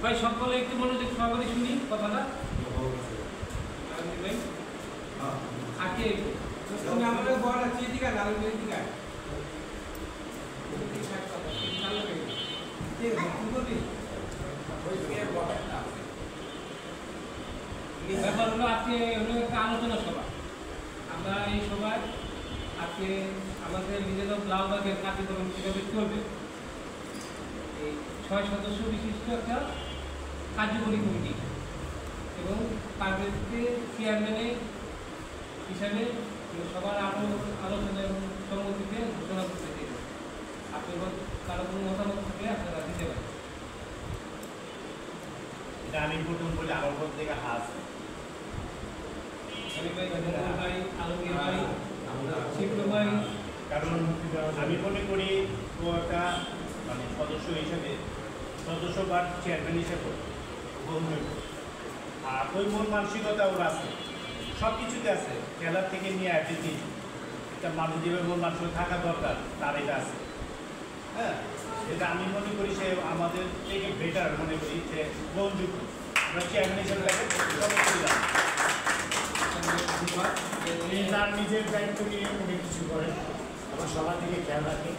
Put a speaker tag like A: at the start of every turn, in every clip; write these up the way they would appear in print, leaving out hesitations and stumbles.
A: ভাই সকলে একটু মনোযোগ সহকারে শুনি কথাটা আগে তুমি আমাদের বল আছে এদিকে লাল এদিকে ব্যাপার হলো আজকে হলো একটা আলোচনা সভা। আমরা এই সভায় আজকে আমাদের নিজেদের লালবাগের কার্যক্রম কীভাবে চলবে এই 6 সদস্য বিশিষ্ট একটা কার্যকরী কমিটি এবং তাদেরকে চেয়ারম্যানের হিসাবে সবার আলোচনা এবং সম্মতিতে ঘোষণা করতে চাই। আপনার কারো কোনো মতামত থাকলে আপনারা দিতে পারেন।
B: এটা আমি প্রথম বলি আমার পর থেকে হাস
A: ভাই আলমগীর ভাই শিবলু ভাই,
B: কারণ আমি মনে করি ও একটা মানে সদস্য হিসেবে সদস্য বা চেয়ারম্যান হিসেবে আর ওই মন মানসিকতা ওর আছে, সব কিছুতে আছে, খেলার থেকে নিয়ে এভরিথিং। একটা মানুষ যেভাবে মন মানসিকতা থাকা দরকার তার এটা আছে। হ্যাঁ, এটা আমি মনে করি সে আমাদের থেকে বেটার মনে করি যে গ্রহণযোগ্য। আমরা চেয়ারম্যান হিসেবে
C: তার নিজের দায়িত্ব নিয়ে উনি কিছু করেন, আমার সবার দিকে খেয়াল রাখে,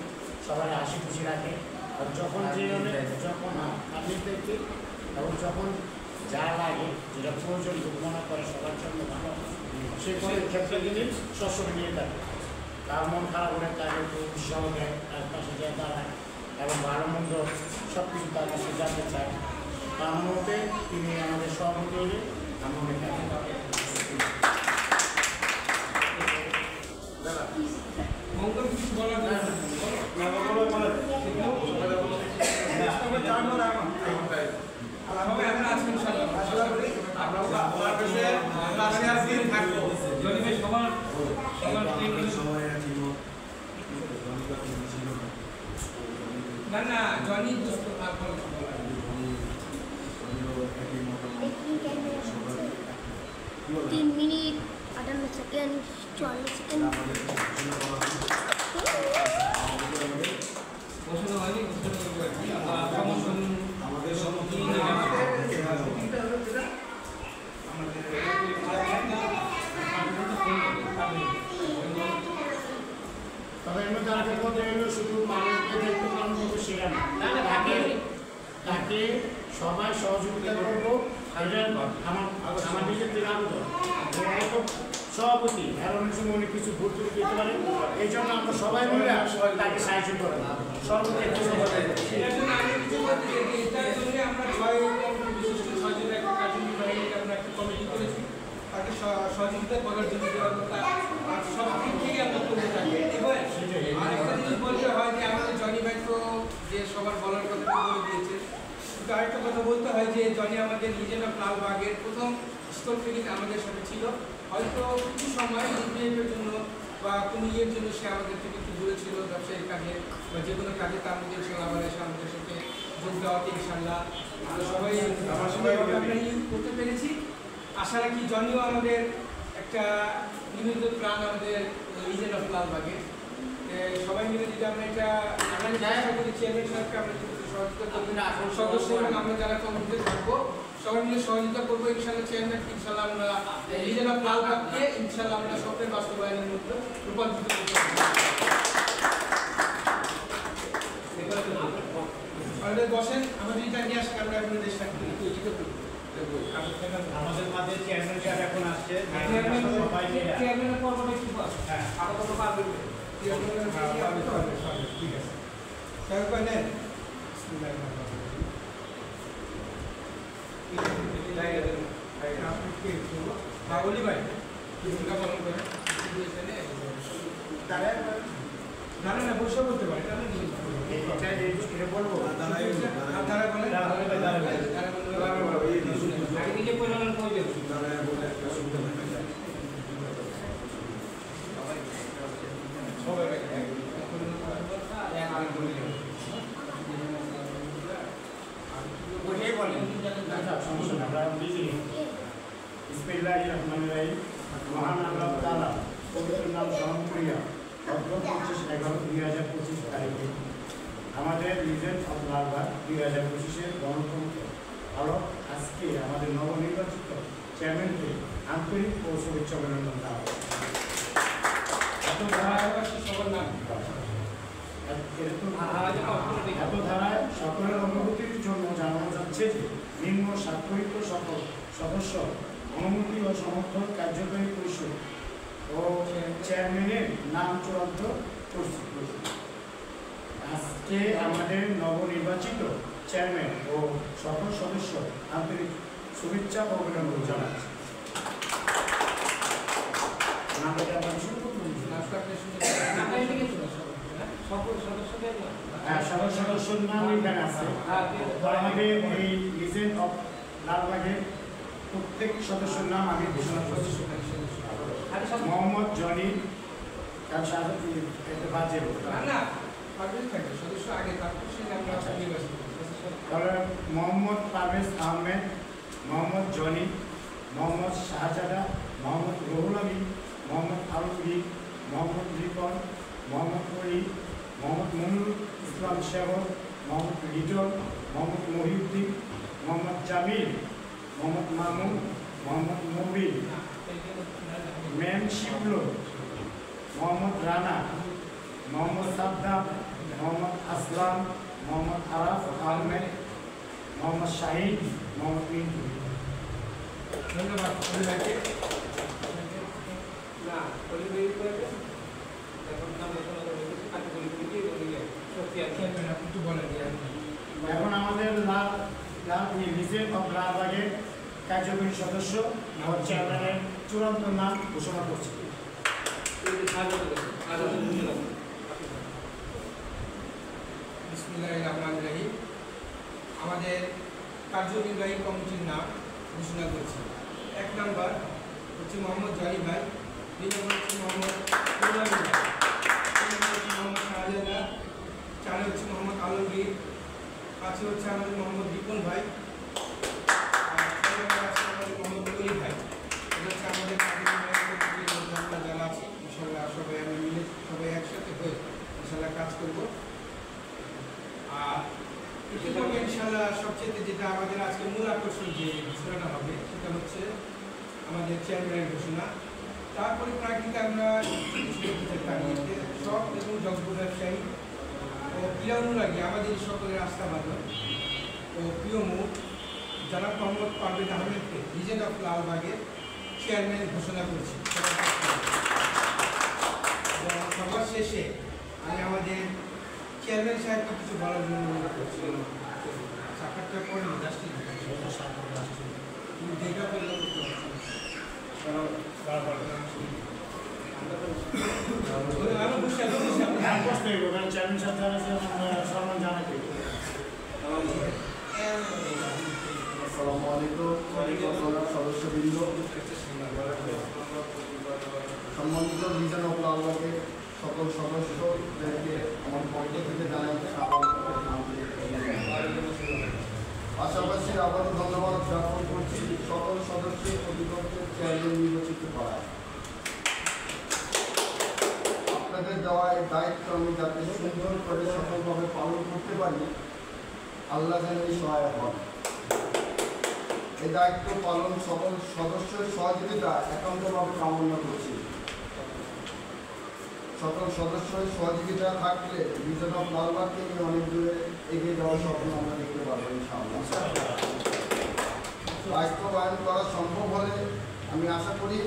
C: সবাই হাসি খুশি রাখে। আর যখন যে যখন আপনি দেখতে এবং যখন যা লাগে যেটা প্রয়োজন মনে করে সবার জন্য ভালো সে ক্ষেত্রে তিনি সবসময় নিয়ে থাকে। তার মন খারাপ হলে তাকে একটু উৎসাহ দেয়, তার পাশে যায় দাঁড়ায় এবং ভালো মন্দ সব কিছু তার কাছে জানতে চায়। তার মতে তিনি আমাদের সভাপতি হলে আমাদের
A: না জনি
D: 3 মিনিট 58 সেকেন্ড 44 সেকেন্ড
C: তবে এর মধ্যে আরেকটা কথা হলো শুধু তাকে সবাই সহযোগিতা করবো। আমার নিজের থেকে আবেদন সভাপতি আর অনেক সময় অনেক কিছু ভুল ত্রুটি পেতে পারে, এই জন্য আমরা সবাই মিলে তাকে সাহায্য করবো। সর্বত্র
A: সহযোগিতা করার জন্য সব দিক থেকে আমরা করতে থাকি। আরেকটা জিনিস বলতে হয় যে আমাদের জনি ভাই তো যে সবার বলার কথা বলে দিয়েছে, কিন্তু আরেকটা কথা বলতে হয় যে জনি আমাদের নিজেরা লালবাগের প্রথম স্থল ফিলিং আমাদের সাথে ছিল। হয়তো কিছু সময় নির্বাচনের জন্য
E: বা কোনো ইয়ের জন্য সে আমাদের থেকে একটু দূরে ছিল ব্যবসায়িক কাজে বা যে কোনো কাজে, তার মধ্যে ইনশাল্লাহ আবার এসে আমাদের সাথে যোগ দেওয়াতে ইনশাল্লাহ আমরা সবাই আমরা করতে পেরেছি। আশা রাখি জনিও আমাদের একটা নিবেদিত প্রাণ আমাদের লিজেন্ড অফ লালবাগে। সবাই মিলে যদি আমরা এটা চেষ্টা করি, চেয়ারম্যান সাহেবকে আমরা সহযোগিতা করবো, সদস্য এবং আমরা যারা কমিটিতে থাকবো সবাই মিলে সহযোগিতা করবো ইনশাল্লাহ। চেয়ারম্যান ইনশাল্লাহ আমরা লিজেন্ড অফ লালবাগকে ইনশাল্লাহ আমরা স্বপ্নের বাস্তবায়নের মধ্যে রূপান্তরিত করতে আমাদের বসেন, আমাদের এটা নিয়ে আসেন, আমরা এখন দেশ থাকি
B: আমাদের মাঝে চেয়ারম্যান সাহেব এখন আসছে।
A: চেয়ারম্যানের পর্বটা কি বল?
B: হ্যাঁ,
A: আরো কত পারবে?
E: ঠিক আছে স্যার কইলেন বলি ভাই ভূমিকা পালন করেন দাঁড়ায় না বসে করতে পারে
C: বলবো
A: আগে থেকে পরিচালনা করবে।
C: মহান আল্লাহ তাআলা পবিত্র নাম স্মরণ করিয়া 25/11/2025 তারিখে আমাদের লিজেন্ড অফ লালবাগ 2025-এর গণতন্ত্র আলো আজকে আমাদের নবনির্বাচিত চেয়ারম্যানকে আন্তরিক ও শুভেচ্ছা অভিনন্দন দেওয়া এত ধারায় সকলের অনুভূতির জন্য জানানো যাচ্ছে যে নিম্ন স্বাক্ষরিত সকল সদস্য অনুমতি ও সমর্থন কার্যকরী পরিষদ ও চেয়ারম্যানের নাম চূড়ান্ত করছি। আজকে আমাদের নবনির্বাচিত চেয়ারম্যান ও সকল সদস্য আন্তরিক শুভেচ্ছা ও অভিনন্দন জানাচ্ছি। সকল সদস্যের নাম এখানে আছে। আমাদের এই লিজেন্ড অফ লালবাগের প্রত্যেক সদস্যের নাম আমি ঘোষণা করছি। মোহাম্মদ জনি, তার সাথে বাজে
E: সদস্য আগে তারপর সে আমরা নির্বাচিত
C: মোহাম্মদ পারভেজ আহমেদ, মোহাম্মদ জনি, মোহাম্মদ শাহজাদা, মোহাম্মদ রুহুল আমিন, মোহাম্মদ আলমগীর, মোহাম্মদ রিপন, মোহাম্মদ করিম, মোহাম্মদ মনিরুল ইসলাম শেখর, মোহাম্মদ লিটন, মোহাম্মদ মহিউদ্দিন, মোহাম্মদ জামিল, মোহাম্মদ মামুন, মোহাম্মদ মুবিন, মেম শিবল, মোহাম্মদ রানা, মোহাম্মদ সাদ্দাম, মোহাম্মদ আসলাম, মোহাম্মদ আরাফ আহমেদ, মোহাম্মদ শাহিদ, মোহাম্মদ মিন্টু।
E: ধন্যবাদ পরিবারকে। না পরিবার করে এখন নাম ঘোষণা করে কার্যকরী কমিটি এবং শক্তি আছে আপনি একটু বলেন।
C: এখন আমাদের লিজেন্ড অফ লালবাগের কার্যকরী সদস্য ও চেয়ারম্যানের চূড়ান্ত নাম ঘোষণা করছি।
E: বিসমিল্লাহির রহমানির রহিম। আমাদের কার্যনির্বাহী কমিটির নাম ঘোষণা করছি। 1 নম্বর হচ্ছে মোহাম্মদ জনি ভাই, 2 নম্বর হচ্ছে মোহাম্মদ রুহুল আমিন ভাই, 3 নম্বর হচ্ছে মোহাম্মদ শাহজাদা, 4 হচ্ছে মোহাম্মদ আলমগীর, 5 হচ্ছে আমাদের মোহাম্মদ রিপন ভাই, আর 6 নম্বর আছে আমাদের মোহাম্মদ করিম ভাই। এটা হচ্ছে আমাদের কার্যনির্বাহী কমিটির মধ্যে আমরা যারা আছি ইনশাআল্লাহ সবাই আমরা মিলে সবাই একসাথে হয়ে ইনশাআল্লাহ কাজ করব। আর ইনশাআল্লাহ সবচেয়ে যেটা আমাদের আজকে মূল আকর্ষণ যে ঘোষণাটা হবে সেটা হচ্ছে আমাদের চেয়ারম্যানের ঘোষণা। তার পরিপ্রেক্ষিতে আমরা সব এবং যোগ্য ব্যবসায়ী ও ক্রীড়া অনুরাগী আমাদের সকলের আস্থাভাজন ও প্রিয় মুখ জনাব মোহাম্মদ পারভেজ আহমেদকে লিজেন্ড অফ লালবাগের চেয়ারম্যান ঘোষণা করছি। এবং সবার শেষে আমি আমাদের চেয়ারম্যান সাহেবকে কিছু বলার জন্য অনুরোধ করছি। সাক্ষাৎটা করেন তুমি যেটা বললে
F: আসসালামু আলাইকুম সদস্যবৃন্দ, সম্মানিত লিজেন্ড অফ লালবাগ দায়িত্ব আমি যাতে সুন্দর করে সফলভাবে পালন করতে পারি, আল্লাহ যেন সহায়ক হন। এই দায়িত্ব পালন সকল সদস্যের সহযোগিতা একান্তভাবে কামনা করছি। সকল সদস্যের সহযোগিতা থাকলে রিজন অফ লালবাগকে নিয়ে অনেক দূরে এগিয়ে যাওয়ার স্বপ্ন আমরা দেখতে পারবো ইনশাআল্লাহ। বাস্তবায়ন করা সম্ভব হলে আমি আশা করি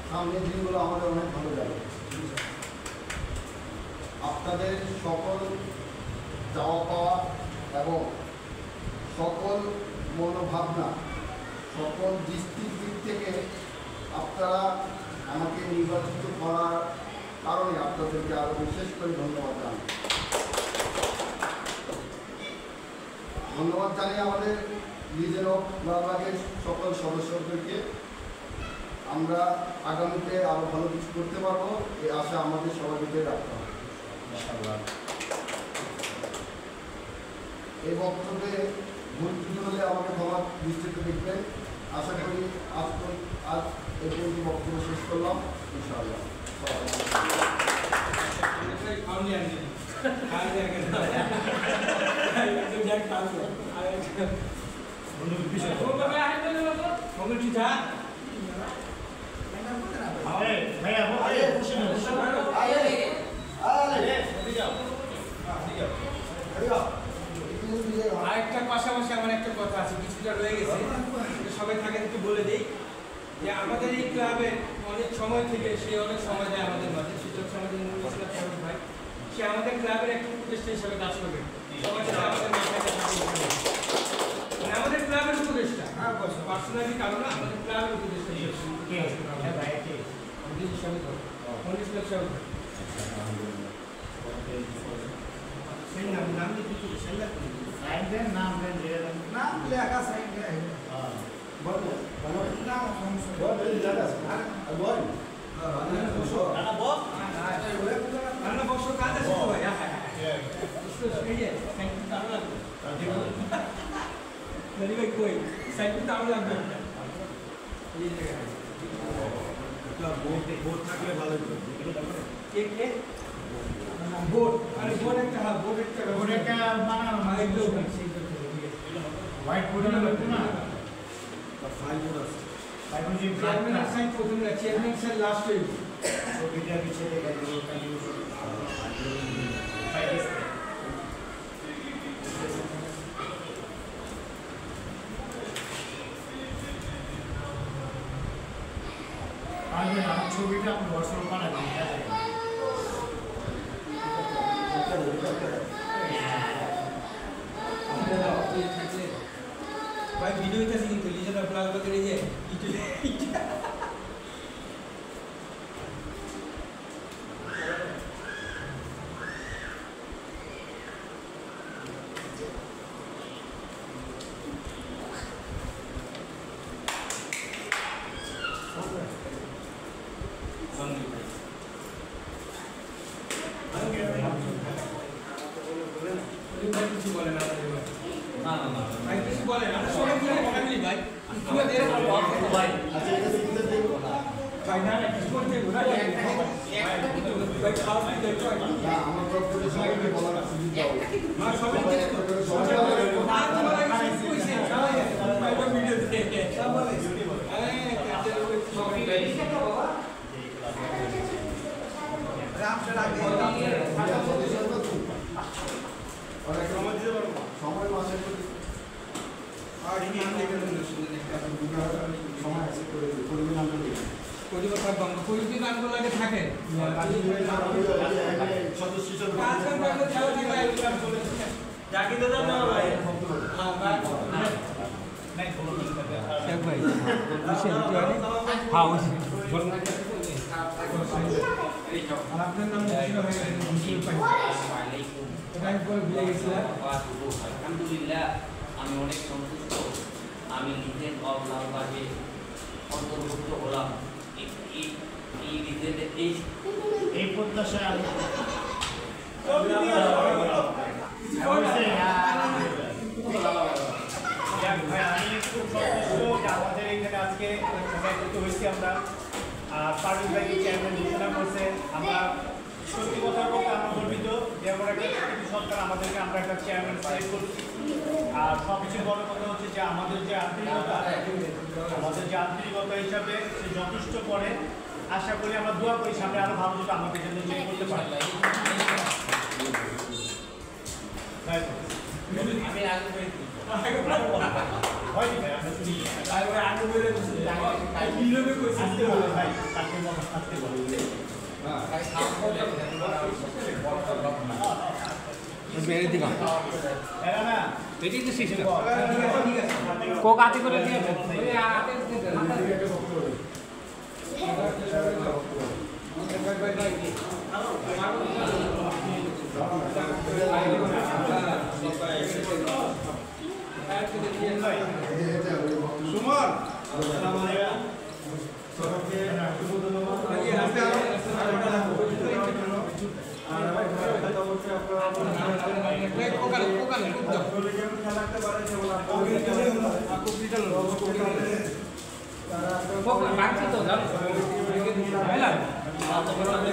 F: সামনের দিনগুলো আমাদের অনেক ভালো যাবে। আপনাদের সকল চাওয়া পাওয়া এবং সকল মনোভাবনা, সকল দৃষ্টির দিক থেকে আপনারা আমাকে নির্বাচিত করার কারণে আপনাদেরকে আরও বিশেষ করে ধন্যবাদ জানাই। ধন্যবাদ জানিয়ে আমাদের রিজন অফ লালবাগের সকল সদস্যদেরকে আমরা আগামীতে আরও ভালো কিছু করতে পারবো, এই আশা আমাদের সবার ভিতরে রাখতে হবে। এই বক্তব্যে ভুল ত্রুটি হলে আমাকে ক্ষমা দৃষ্টিতে দেখবেন। আশা করি আজ এই পর্যন্ত বক্তব্য শেষ করলাম ইনশাআল্লাহ।
E: আরেকটা পাশাপাশি আমার একটা কথা আছে, কিছুটা রয়ে গেছে, সবাই থাকে একটু বলে দিই যে আমাদের এই ক্লাবের অনেক সময় থেকে সে অনেক সময় দেয় আমাদের মাঝে, সুযোগ সমাজের ভাই সে আমাদের ক্লাবের একটা উপদেষ্টা হিসাবে কাজ করবে। সবার সাথে আমাদের মানে আমাদের ক্লাবের উপদেষ্টা, পার্সোনালি কারণ না, আমাদের ক্লাবের উপদেষ্টা নাম লেখা সাইন বছর কাজ আছে তো ভাই, ভাই কই সাইকেল তো আমার লাগবে
B: বোর্ড থাকলে ভালো হতো।
E: বোর্ড, আরে বোর্ড একটা, হ্যাঁ বোর্ড একটা
C: বানানো
E: মানে
C: হোয়াইট বোর্ডে লাগবে না,
B: ফাইল বোর্ড আছে।
C: তারপর যে
E: চেয়ারম্যান সাইন প্রথম না, চেয়ারম্যান সাইন লাস্ট হইব।
C: ছবিটা পিছিয়ে দেখা দিল আমার ছবিটা আপনি হোয়াটসঅ্যাপ বানাবেন।
E: ভাই ভিডিও হইতেছে কিন্তু লিজেন্ড অফ লালবাগের এই যে কিছু বলে না ভাই, কিছু বলে না, সবাই মিলে ফ্যামিলি ভাই, আমাদের ভাই
F: আচ্ছা, এটা সিগনেচার দেব না।
E: ভাই না কিছু করতে ভাই খাওয়া দিতে
F: না, আমার তরফ থেকে সবাইকে বলার সুযোগ দাও।
E: মা সবাই মিলে না তোমার কিছু কইছে সবাই ভাই ভিডিও দেখে সব বলে এই কাছে সবাই রেডি থাকো বাবা রাম চলা দে
F: অনেক সময় দিতে পারবো, সময় মাসে করে
E: আর ইনি আমি দেখে নেব সুন্দর একটা
F: সময় আছে করে দিই, করবি না আমি
E: পরিবার থাকবো আমরা পরিবার আঙ্গুল লাগে থাকে
F: সদস্য হিসেবে
E: কাজ করতে খেলা থাকলে এগুলো চলে জাকি তো জানো ভাই হ্যাঁ ভাই নাই বলো এক ভাই বুঝছেন কি হয় হ্যাঁ বুঝছি আর আপনার নাম মুশিরা ভাই এটা আমি বলে ভুলে গেছিলাম।
G: আলহামদুলিল্লাহ আমি অনেক সন্তুষ্ট, আমি রিজেন্ট অফ লালবাগে অন্তর্ভুক্ত হলাম। এই রিজেন্টের
C: এই প্রত্যাশায় আমি
B: আমাদের এখানে আজকে একত্রিত হয়েছি আমরা, আর পারভেজ ভাই চেয়ারম্যান ঘোষণা করছে, আমরা সত্যি কথা বলতে আমরা গর্বিত যে আমরা একটা সরকার আমাদেরকে আমরা একটা চেয়ারম্যান সিলেক্ট করছি। আর সবচেয়ে বড় কথা হচ্ছে যে আমাদের যে আন্তরিকতা হিসাবে সে যথেষ্ট করে। আশা করি আমরা দোয়া করি সামনে আরো ভালো যেটা আমাদের জন্য চেক করতে পারি।
G: আমি আগে করে দিই।
B: হয়নি ভাই আমরা শুনি
E: আগে বেরে দিছি কিভাবে কইছিস
B: আজকে বলে ভাই আজকে বলে
A: মেরে দিলাম
B: এরা না
A: এটাই তো শেষ
E: ঠিক আছে
A: কোক আতে করে দিয়ে
E: সুমন
A: বাকি তো জানো বুঝলাম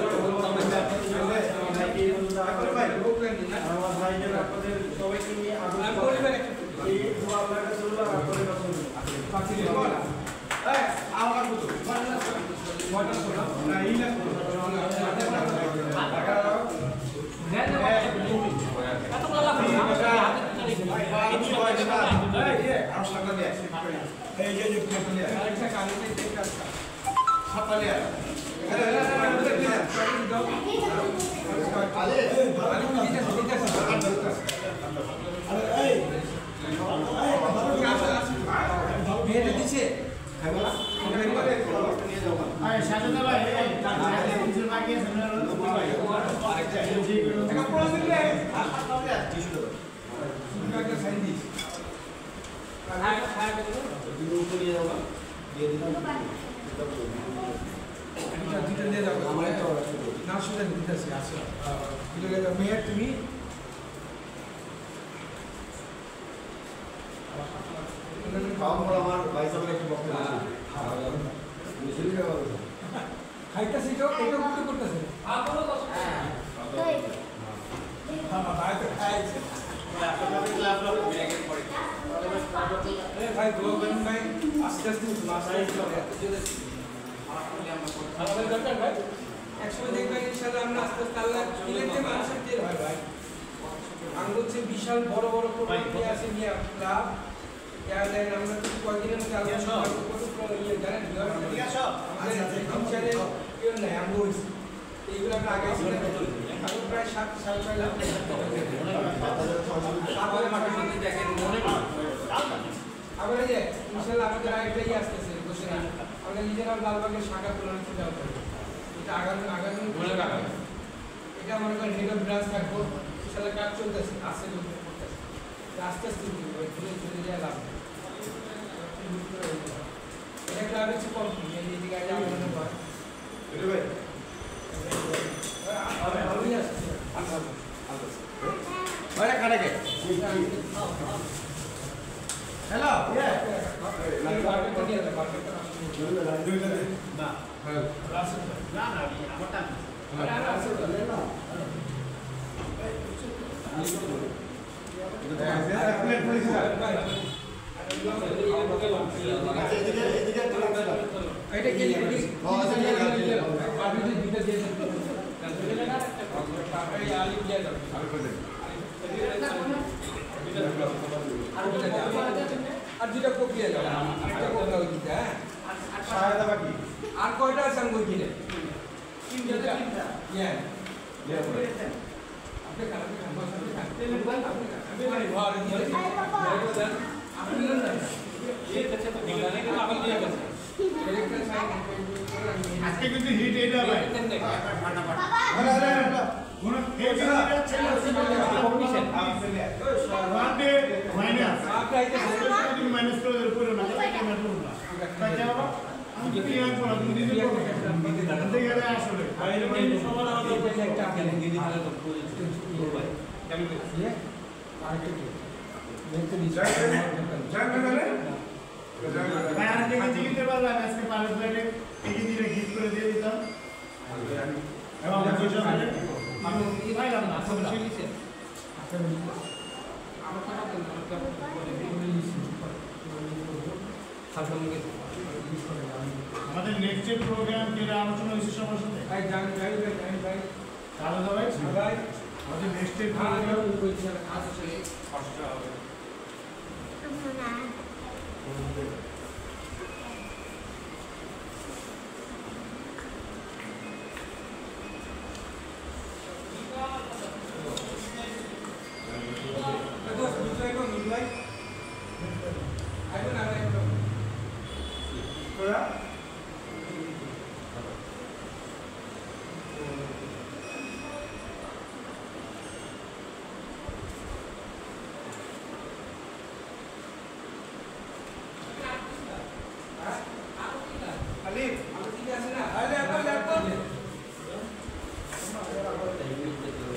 E: তুমি
F: আমার ভাই সাহেবের একটি বক্তব্য আছে।
E: খাইতেছি তো এটা উল্টো করতেছে ভাই গোবিন্দ ভাই আস্তে আস্তে আমাদের দরকার ভাই একসময় দেখবেন ইনশাআল্লাহ আমরা আস্তে আস্তে আল্লাহ দিলেতে মানুষের টের হয় ভাই আমরা হচ্ছে বিশাল বড় বড় প্রোগ্রাম আছে নিয়ে ক্লাব এয়ারলাইন আমরা কিছু কয়েকদিনের মধ্যে আলোচনা করব কত ইয়ে জানেন
B: ঠিক আছে
E: টিচারের কেউ নাই আমরা হইছি এইগুলো আমরা আগে ছিলাম আমি প্রায় 7 সাল পাইলাম সাগরে মাঠে মধ্যে দেখেন মনে আবার এই যে ইনশাআল্লাহ আমাদের আরেকটা ইয়ে আসতেছে বসে না আমরা নিজেরা লালবাগের শাখা তুলনা চিন্তা করব এটা আগামী মনে রাখা এটা মনে করেন হেড অফ ব্রাঞ্চ থাকবো ইনশাআল্লাহ কাজ চলতেছে আস্তে করতেছে আস্তে আস্তে ধীরে ধীরে যা লাভ এটা ক্লাবের চেয়ে কম এই দিকে আগে মনে হয় এটা ভাই আমি আসছি
F: ভাইরা কানে গে
E: হ্যালো মার্কেটটা নিয়ে যাবে মার্কেটটা
B: না না না আমারটা
E: এটা কি আর দুটা কপি এলো একটা কপি ওই দিতে হ্যাঁ
F: সহায়তা বাকি
E: আর কয়টা আছে আমি বই কিনে তিনটা ইয়া আপনি খারাপ আপনি মানে ঘর দিয়ে আপনি না এই কাছে তো দিলেন না আপনি দিয়ে গেছেন
B: আজকে কিন্তু হিট এটা ভাই কোন হেভি ছেলে কম্পিটিশন ওয়ান ডে মাইনাস আপনি মাইনাস করে উপরে না এটা ম্যাটার না তাই যাও আমি কি আর পড়া তুমি দিতে পারো দেখতে গেলে আসলে সবার আলাদা একটা আপনি দিয়ে দিলে তো ভাই কেমন করে
E: আর কি দেখতে দিছি
B: ভাই আর দেখে দিতে পারলাম আজকে পারলে প্লেটে এই দিনে হিট করে দিয়ে দিতাম এবং আমরা দুজন মিলে
A: আমি পাইলাম না সব ছিল লিখে আমার কথা তো
B: আমাদের নেক্সট এর প্রোগ্রাম কি আলোচনা হয়েছে সবার সাথে
E: ভাই জানি ভাই ভাই
B: আলাদা ভাই
E: ভাই
B: আমাদের নেক্সট এর প্রোগ্রাম
D: আমার না
E: দোস্ত বুঝাই কোন ভাই আইবো না আইবো
B: তোরা
E: আলিফ আমি ঠিক আছে না আরে আপনি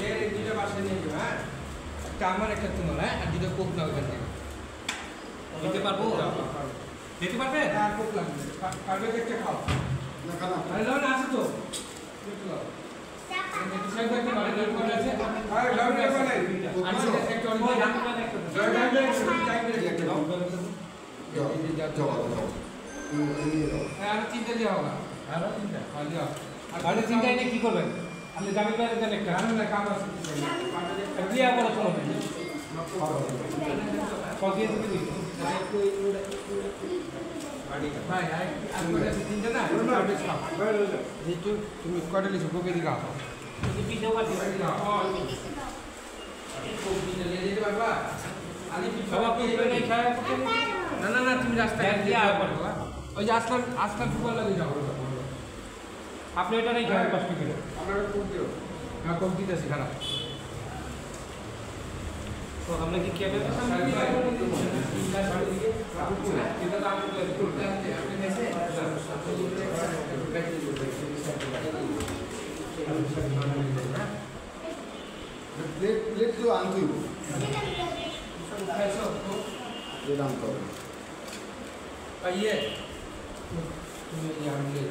E: এই দুটো বাসা নিয়ে যাও হ্যাঁ একটা আমার একটা তোমার হ্যাঁ আর দুটো কোক নাও ওখান থেকে
A: দিতে পারবো দিতে পারবে
E: আর কোক লাগবে পারবে একটা খাও
F: না খানা
E: আরে লাও না আছে তো একটু লাও সেটা একটা বাড়ি করে আছে আরে লাও না বানাই আর একটা অন্য জয় ভাই টাইম করে একটা লাও হ্যাঁ আর চিন্তা দিয়ে হবে
B: আর তিনটা
E: আর যাও
A: তাহলে চিন্তা এনে কি করবেন আপনি জামিল ভাইয়ের দেন একটা
E: কারণ না কাম আছে
A: দিয়া বড় কোনো কদিয়ে দিতে দিই
E: ভাই আর করে চিন্তা না পারবে খাও যেহেতু তুমি কয়টা লিখো কোকে দিগা
A: যদি পিঠে বাড়ি
E: কোক দিতে নিয়ে যেতে পারবা আলি
A: সব আপনি এই খায়
E: না না না তুমি রাস্তায়
A: ব্যাগ দিয়া পারবো
E: ওই যে আসলাম ফুটবল লাগে যাও
A: আপনি এটা নেই খায় কষ্ট করে
E: আমরা কোক দিও না কোক দিতেছি খারাপ
A: তো আমরা কি কেটে
E: এটা তো আমি করতে আসছে আপনি নেছে
F: প্লেট প্লেট তো আনতে হইব প্লেট আনতে হবে
E: ইয়ে তুমি ইয়ার নিয়ে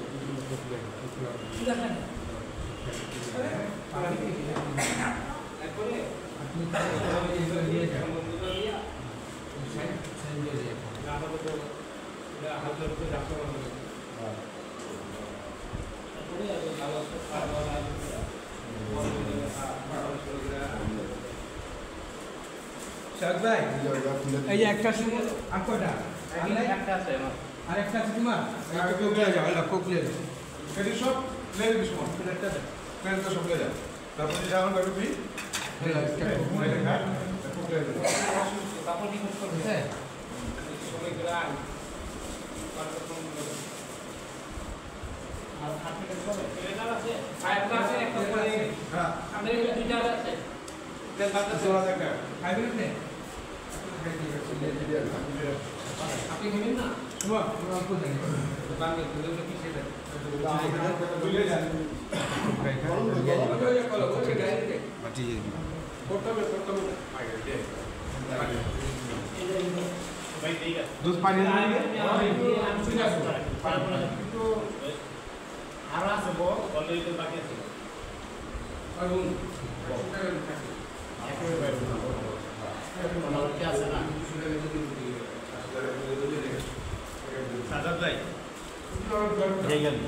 A: তারপরে
E: আপনি তাহলে নিয়ে যান শাক ভাই এই যে একটা শুনে আর কয়টা
A: একটা আছে আমার
E: আর একটা আছে তোমার একটা কোক নিয়ে যাও এটা কোক নিয়ে যাও
B: এটি সব লেগে দিস মন
A: একটা দেন
B: প্যান্ট তো সব লেগে যাও তারপর যে যাওয়ার করবি তুই
A: তারপর কি করতে
E: হ্যাঁ
A: সময় করে আই আর আপনি চলে ট্রেনার আছে ফাইভ আছে একটা করে
B: হ্যাঁ
A: আমাদের দুইটা আছে দেন বাদ আছে
B: চলা দেখা
E: খাইবেন আপনি আপনি খাবেন না তোমার অল্প জানি
A: বাংলা দুটো কি সেটা
B: বুঝলে যান করতে হবে ভাই ঠিক আছে দুধ পানি
C: আরো আছে বল
B: অলরেডি তো বাকি আছে
C: আছে না
B: সাজাদ ভাই ঠিক আছে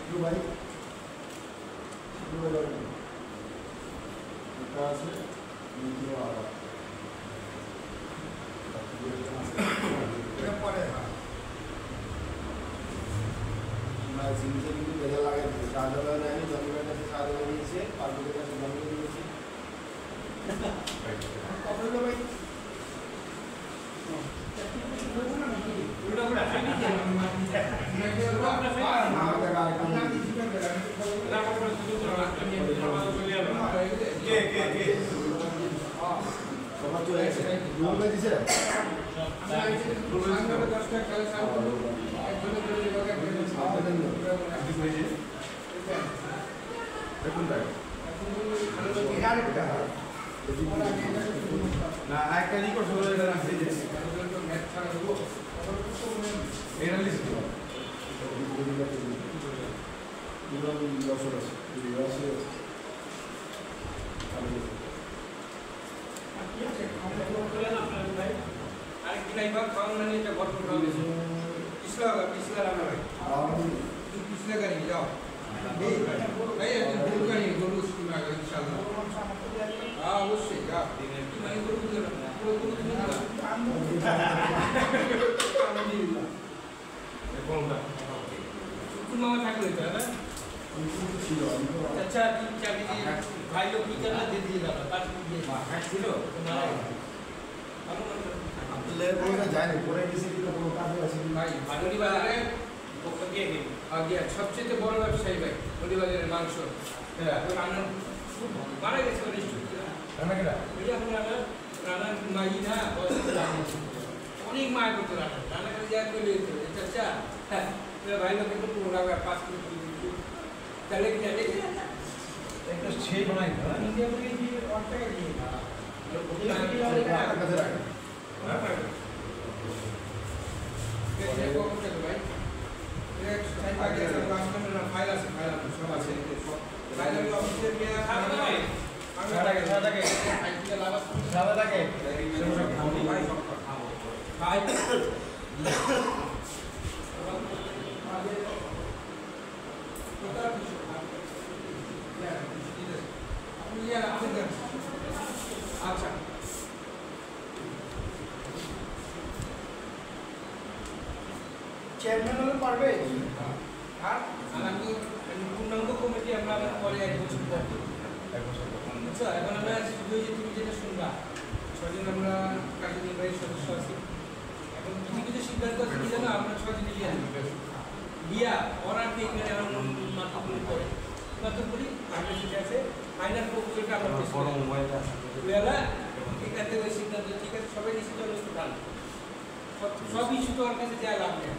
F: শুক্রবার এটা আছে দ্বিতীয় আলাদা জিনিসে কিন্তু বেজা লাগাই দিচ্ছে শাহজালাল নেয়নি জমির কাছে শাহজালাল নিয়েছে পার্বতীর কাছে জমিয়ে দিয়েছে সবার চলে গেছে রুল করে দিছে
E: আমরা এই যে সামনে 10 টাকা খেলা চালু করব একজনের করে দিবাকে
F: আপনাদের দেখুন তাই না একটা রিকর্ড হলো এটা রাখছি যে এটা লিস্ট
E: আরেকটি লাইভা খাওয়ান মানে এটা গল্প খাওয়া গেছে পিছলা রান্না ভাই পিছলা গাড়ি যাও ভাই একজন গরু গাড়ি গরু স্কিমা ইনশাআল্লাহ হ্যাঁ অবশ্যই যা মানে গরু দিল পুরো গরু দিল না আলহামদুলিল্লাহ
F: কোনটা
E: তুমি মামা থাকলে তো না
F: ছিল
E: আচ্ছা তিন চার কেজি ভাই লোক কি করলে দিয়ে দিয়ে দাও পাঁচ কেজি ছিল
F: আপনাদের কোনটা জানি পরে গেছে কি কোনো কাজে আছে
E: ভাই ভাদুরি বাজারে পক্ষ দিয়ে দিন আগে সবচেয়ে বড় ব্যবসায়ী ভাই ভাদুরি বাজারের মাংস হ্যাঁ ওই রান্না খুব মারা গেছে ওই
F: রান্না কেডা
E: ওই যে আমরা রান্না মাই না অনেক মায় করতে রান্না করে যা করে চাচা হ্যাঁ ভাই লোক একটু পুরো লাগবে 5 কেজি তাহলে কি জানে
F: একটা সেই বানাই না
E: ইন্ডিয়া থেকে কি অর্থাৎ দিয়ে
F: কাছে রাখেন
E: আচ্ছা
C: চেয়ারম্যান হলে পারবে
E: আর আমি পূর্ণাঙ্গ কমিটি আমরা পরে 1 বছর পর আচ্ছা এখন আমরা শুধু যে তুমি যেটা শুনবা ছজন আমরা কার্যনির্বাহী সদস্য আছি এখন কিছু কিছু সিদ্ধান্ত আছে কি জানো আমরা 6 জন দিয়া ওরা কি এখানে মাত্র করে মাত্র করি আমরা সেটা আছে ফাইনাল প্রপোজালটা আমরা পেশ করি বেলা এখান থেকে সিদ্ধান্ত ঠিক আছে সবাই নিশ্চিত হলে ভালো সব ইস্যু তো ওর কাছে দেওয়া লাভ নেই